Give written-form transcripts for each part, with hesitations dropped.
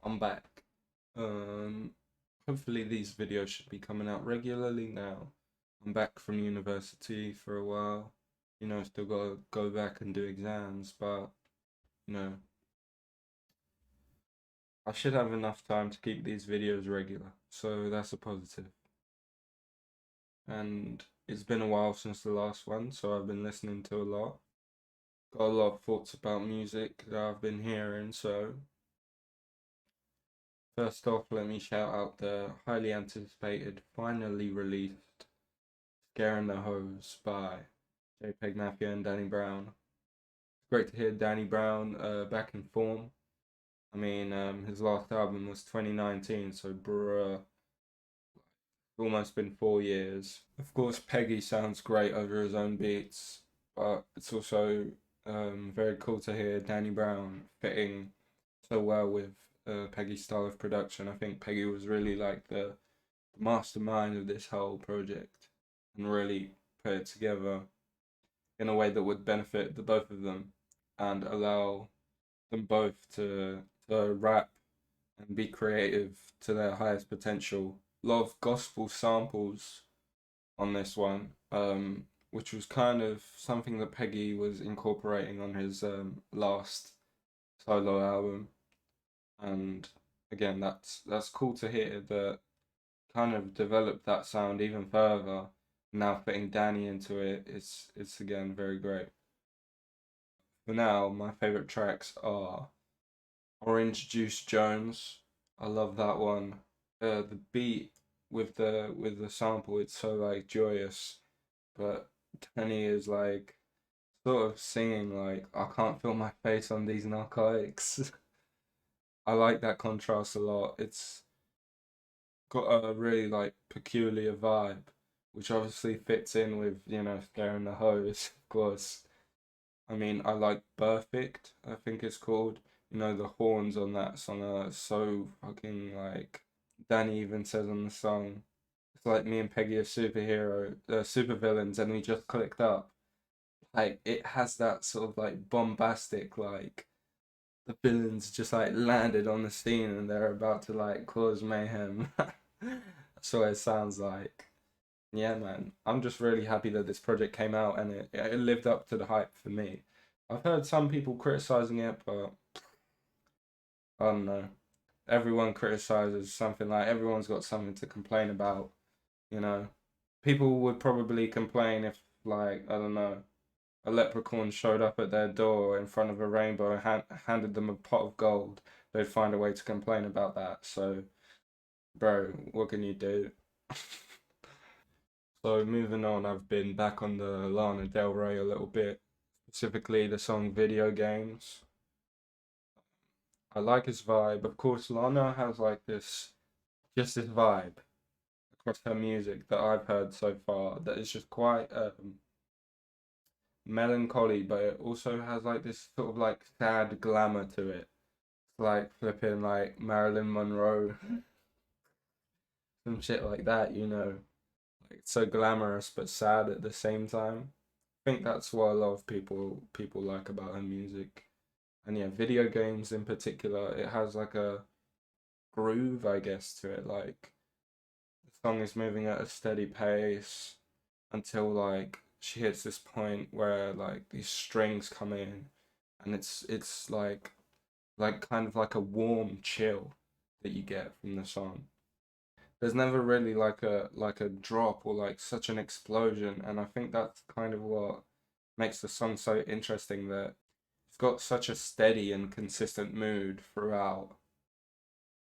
I'm back. Um, Hopefully these videos should be coming out regularly now. I'm back from university for a while. Still gotta go back and do exams, but you know, I should have enough time to keep these videos regular, so that's a positive. And it's been a while since the last one, so I've been listening to a lot. Got a lot of thoughts about music that I've been hearing, so first off, let me shout out the highly anticipated, finally released Garen The Hoes by JPEGMAFIA and Danny Brown. Great to hear Danny Brown back in form. I mean, his last album was 2019, so bruh, almost been 4 years. Of course, Peggy sounds great over his own beats, but it's also very cool to hear Danny Brown fitting so well with Peggy's style of production. I think Peggy was really like the mastermind of this whole project and really put it together in a way that would benefit the both of them and allow them both to rap and be creative to their highest potential. A lot of gospel samples on this one, which was kind of something that Peggy was incorporating on his last solo album. And again, that's cool to hear that kind of developed that sound even further. Now fitting Danny into it, it's again very great. For now, my favorite tracks are Orange Juice Jones. I love that one. The beat with the sample, it's so like joyous, but Danny is like sort of singing like I can't feel my face on these narcotics. I like that contrast a lot. It's got a really like peculiar vibe, which obviously fits in with Garen The Hoes, of course. I mean, I like Burfict, I think it's called. The horns on that song are so fucking like. Danny even says on the song, it's like me and Peggy are super villains, and we just clicked up. Like it has that sort of like bombastic like the villains just like landed on the scene and they're about to like cause mayhem. That's what it sounds like. Yeah, man. I'm just really happy that this project came out and it lived up to the hype for me. I've heard some people criticizing it, but I don't know. Everyone criticizes something, like everyone's got something to complain about, you know. People would probably complain if, like, I don't know, a leprechaun showed up at their door in front of a rainbow and handed them a pot of gold. They'd find a way to complain about that. So, bro, what can you do? So moving on, I've been back on the Lana Del Rey a little bit, specifically the song Video Games. I like his vibe. Of course, Lana has like just this vibe across her music that I've heard so far that is just quite melancholy, but it also has like this sort of like sad glamour to it. It's like flipping like Marilyn Monroe, some shit like that. Like it's so glamorous but sad at the same time. I think that's what a lot of people like about her music. And yeah, video games in particular, it has like a groove, I guess, to it. Like the song is moving at a steady pace until like she hits this point where like these strings come in and it's like kind of like a warm chill that you get from the song. There's never really like a drop or like such an explosion, and I think that's kind of what makes the song so interesting, that it's got such a steady and consistent mood throughout.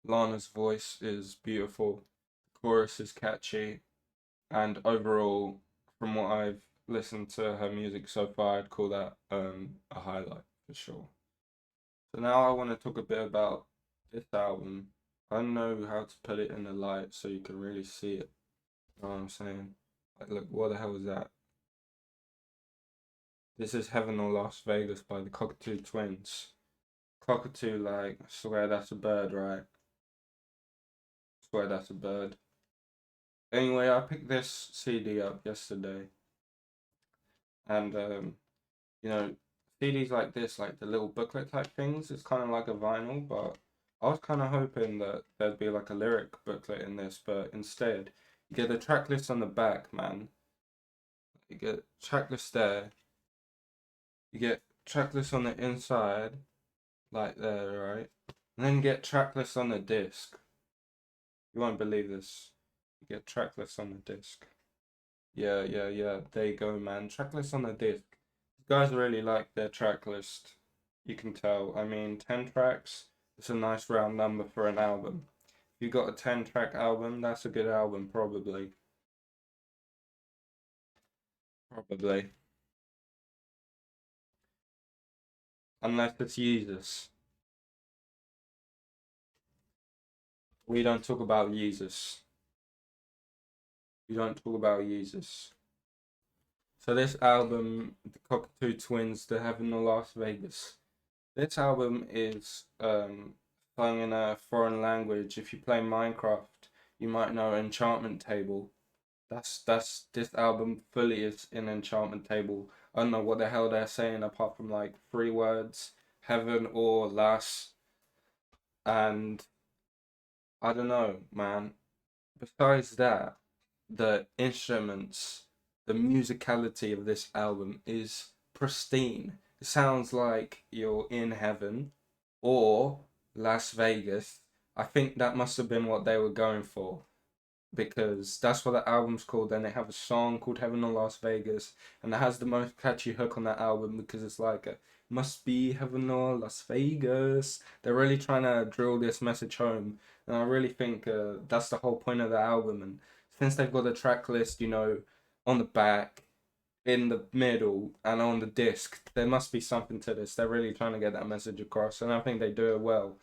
Lana's voice is beautiful, the chorus is catchy, and overall, from what I've listened to her music so far, I'd call that a highlight for sure. So now I want to talk a bit about this album. I don't know how to put it in the light so you can really see it. You know what I'm saying? Like, look, what the hell is that? This is Heaven or Las Vegas by the Cocteau twins. Cockatoo, like, I swear that's a bird, right? I swear that's a bird. Anyway, I picked this CD up yesterday, and you know, CDs like this, like the little booklet type things, it's kind of like a vinyl, but I was kind of hoping that there'd be like a lyric booklet in this, but instead, you get a track list on the back, man. You get track list there. You get track list on the inside, like there, right? And then you get track list on the disc. You won't believe this. You get track list on the disc. Yeah, yeah, yeah. There you go, man. Track list on the disc. Guys really like their track list. You can tell. I mean, 10 tracks, it's a nice round number for an album. If you got a 10-track album, that's a good album, probably. Probably. Unless it's Jesus. We don't talk about Jesus. We don't talk about Jesus. So this album, the Cocteau Twins, The Heaven of Las Vegas. This album is sung in a foreign language. If you play Minecraft, you might know Enchantment Table. That's this album fully is in Enchantment Table. I don't know what the hell they're saying apart from like three words, heaven or las, and I don't know, man. Besides that, the instruments, the musicality of this album is pristine. It sounds like you're in heaven or Las Vegas. I think that must have been what they were going for because that's what the album's called. And they have a song called Heaven or Las Vegas, and it has the most catchy hook on that album because it's like a must be heaven or Las Vegas. They're really trying to drill this message home, and I really think that's the whole point of the album. And since they've got a track list, on the back, in the middle, and on the disc, there must be something to this. They're really trying to get that message across, and I think they do it well.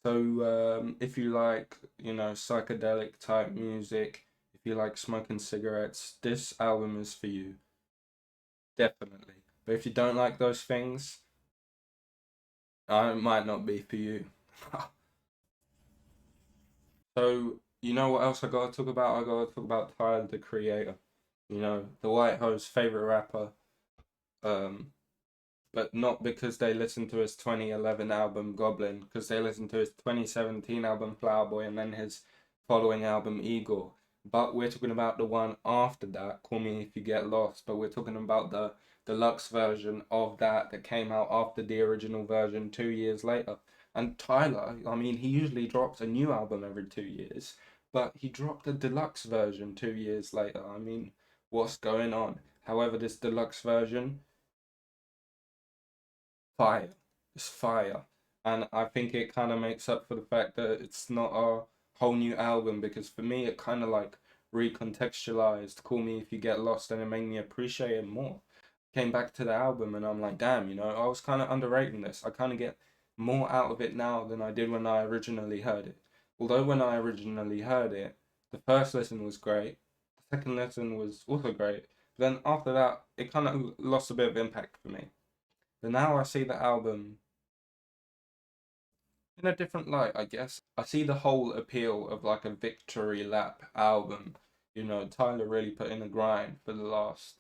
So, if you like, psychedelic type music, if you like smoking cigarettes, this album is for you, definitely. But if you don't like those things, it might not be for you. So, you know what else I gotta talk about? I gotta talk about Tyler, the Creator. The White Hoe's favorite rapper. Um, but not because they listened to his 2011 album Goblin, because they listened to his 2017 album Flower Boy and then his following album Igor. But we're talking about the one after that, Call Me If You Get Lost, but we're talking about the deluxe version of that came out after the original version 2 years later. And Tyler, I mean, he usually drops a new album every 2 years, but he dropped a deluxe version 2 years later. I mean, what's going on? However, this deluxe version, fire. It's fire. And I think it kind of makes up for the fact that it's not a whole new album because for me, it kind of like recontextualized Call Me If You Get Lost and it made me appreciate it more. Came back to the album and I'm like, damn, I was kind of underrating this. I kind of get more out of it now than I did when I originally heard it. Although when I originally heard it, the first listen was great, the second listen was also great. Then after that, it kind of lost a bit of impact for me. But now I see the album in a different light, I guess. I see the whole appeal of like a victory lap album. Tyler really put in a grind for the last,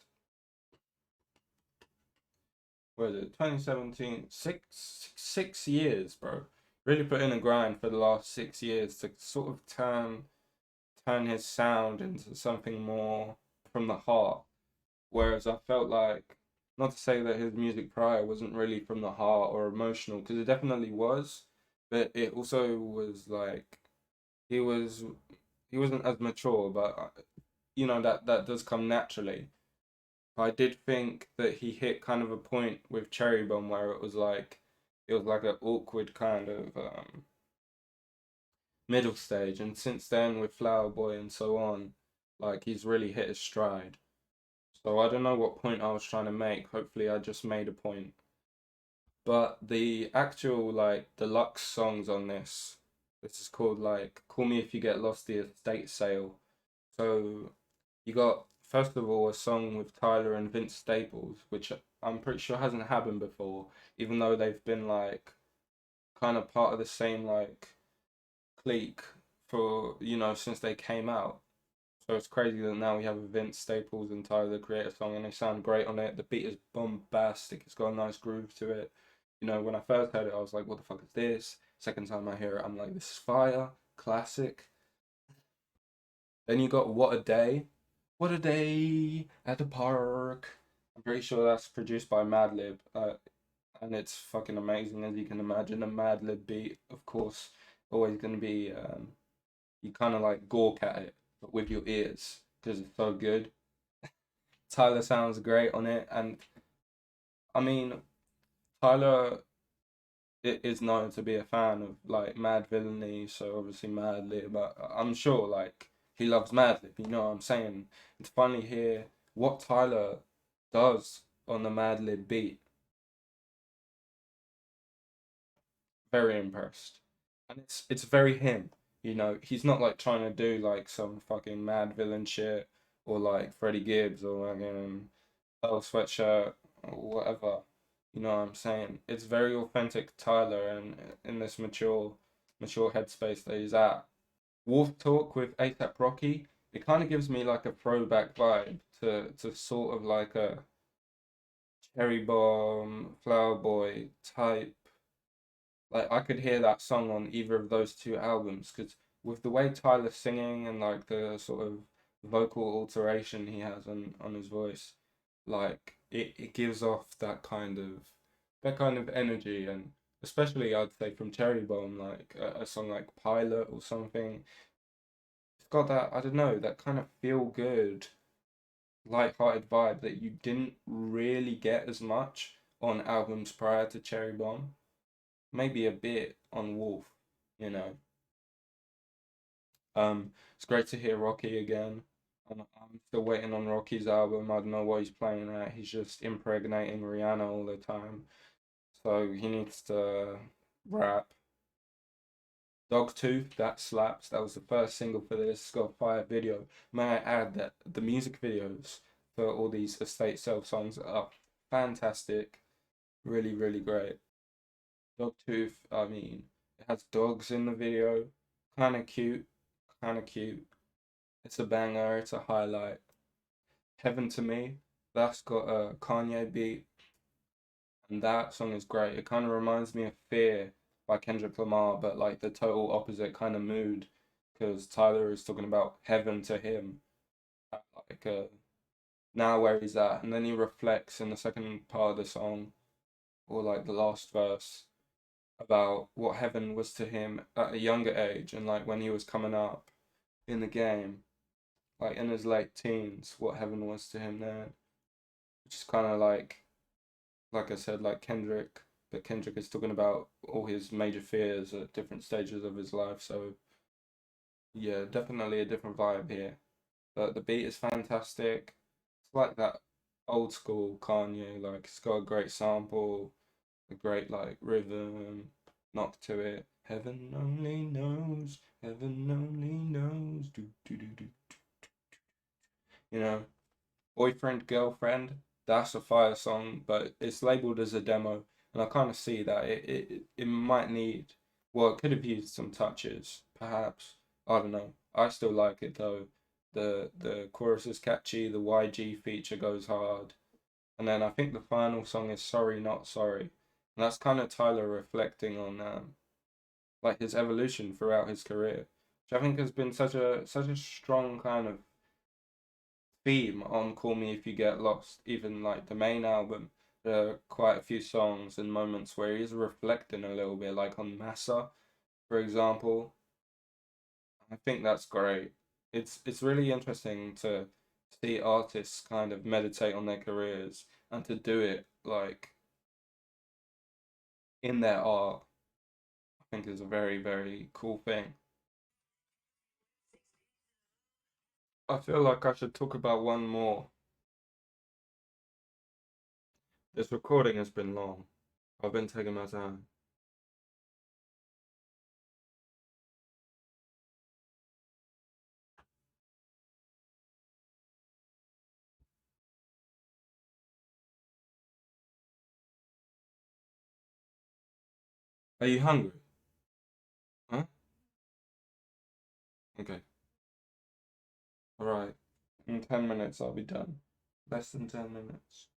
what is it, 2017, 6 years, bro. Really put in a grind for the last 6 years to sort of turn his sound into something more from the heart. Whereas I felt like, not to say that his music prior wasn't really from the heart or emotional, because it definitely was, but it also was like he was he wasn't as mature, but that does come naturally. I did think that he hit kind of a point with Cherry Bomb where it was like an awkward kind of middle stage, and since then with Flower Boy and so on, like he's really hit his stride. So I don't know what point I was trying to make. Hopefully, I just made a point. But the actual like deluxe songs on this is called like "Call Me If You Get Lost," the estate sale. So you got first of all a song with Tyler and Vince Staples, which I'm pretty sure hasn't happened before, even though they've been like kind of part of the same like clique for since they came out. So it's crazy that now we have Vince Staples and Tyler the Creator song, and they sound great on it. The beat is bombastic. It's got a nice groove to it. You know, when I first heard it, I was like, "What the fuck is this?" Second time I hear it, I'm like, "This is fire, classic." Then you got What a Day. What a Day at the Park. I'm pretty sure that's produced by Madlib, and it's fucking amazing as you can imagine. A Madlib beat, of course, always gonna be you kind of like gawk at it, but with your ears because it's so good. Tyler sounds great on it, and I mean Tyler is known to be a fan of like Mad Villainy, so obviously Madlib, but I'm sure like he loves Madlib. You know what I'm saying? It's funny here what Tyler does on the Madlib beat. Very impressed, and it's very him. You know, he's not like trying to do like some fucking mad villain shit or like Freddie Gibbs or like Earl Sweatshirt or whatever. You know what I'm saying? It's very authentic Tyler and in this mature headspace that he's at. Wolf Talk with ASAP Rocky, it kind of gives me like a throwback vibe to sort of like a Cherry Bomb, Flower Boy type. Like I could hear that song on either of those two albums because with the way Tyler's singing and like the sort of vocal alteration he has on his voice, like it gives off that kind of energy, and especially I'd say from Cherry Bomb, like a song like Pilot or something. It's got that, I don't know, that kind of feel good, light-hearted vibe that you didn't really get as much on albums prior to Cherry Bomb. Maybe a bit on Wolf, you know. It's great to hear Rocky again. And I'm still waiting on Rocky's album. I don't know what he's playing at. He's just impregnating Rihanna all the time. So he needs to rap. Dogtooth, that slaps. That was the first single for this. It's got a fire video. May I add that the music videos for all these Estate Self songs are fantastic. Really, really great. Dogtooth, I mean, it has dogs in the video. Kind of cute. Kind of cute. It's a banger. It's a highlight. Heaven to Me, that's got a Kanye beat, and that song is great. It kind of reminds me of Fear by Kendrick Lamar, but like the total opposite kind of mood, because Tyler is talking about heaven to him, like now where he's at, and then he reflects in the second part of the song, or like the last verse, about what heaven was to him at a younger age, and like when he was coming up in the game, like in his late teens, what heaven was to him then, which is kind of like I said, like Kendrick, but Kendrick is talking about all his major fears at different stages of his life. So yeah, definitely a different vibe here. But the beat is fantastic. It's like that old school Kanye. Like it's got a great sample, a great like rhythm, knock to it. Heaven only knows. Heaven only knows. Do do do do. You know, Boyfriend, Girlfriend, that's a fire song, but it's labeled as a demo, and I kind of see that it might need, well, it could have used some touches, perhaps. I don't know. I still like it though. The chorus is catchy, the YG feature goes hard, and then I think the final song is Sorry Not Sorry, and that's kind of Tyler reflecting on like his evolution throughout his career, which I think has been such a strong kind of theme on Call Me If You Get Lost, even like the main album, there are quite a few songs and moments where he's reflecting a little bit, like on Massa, for example. I think that's great. It's really interesting to see artists kind of meditate on their careers and to do it like in their art. I think is a very, very cool thing. I feel like I should talk about one more. This recording has been long. I've been taking my time. Are you hungry? Huh? Okay. Alright, in 10 minutes I'll be done. Less than 10 minutes.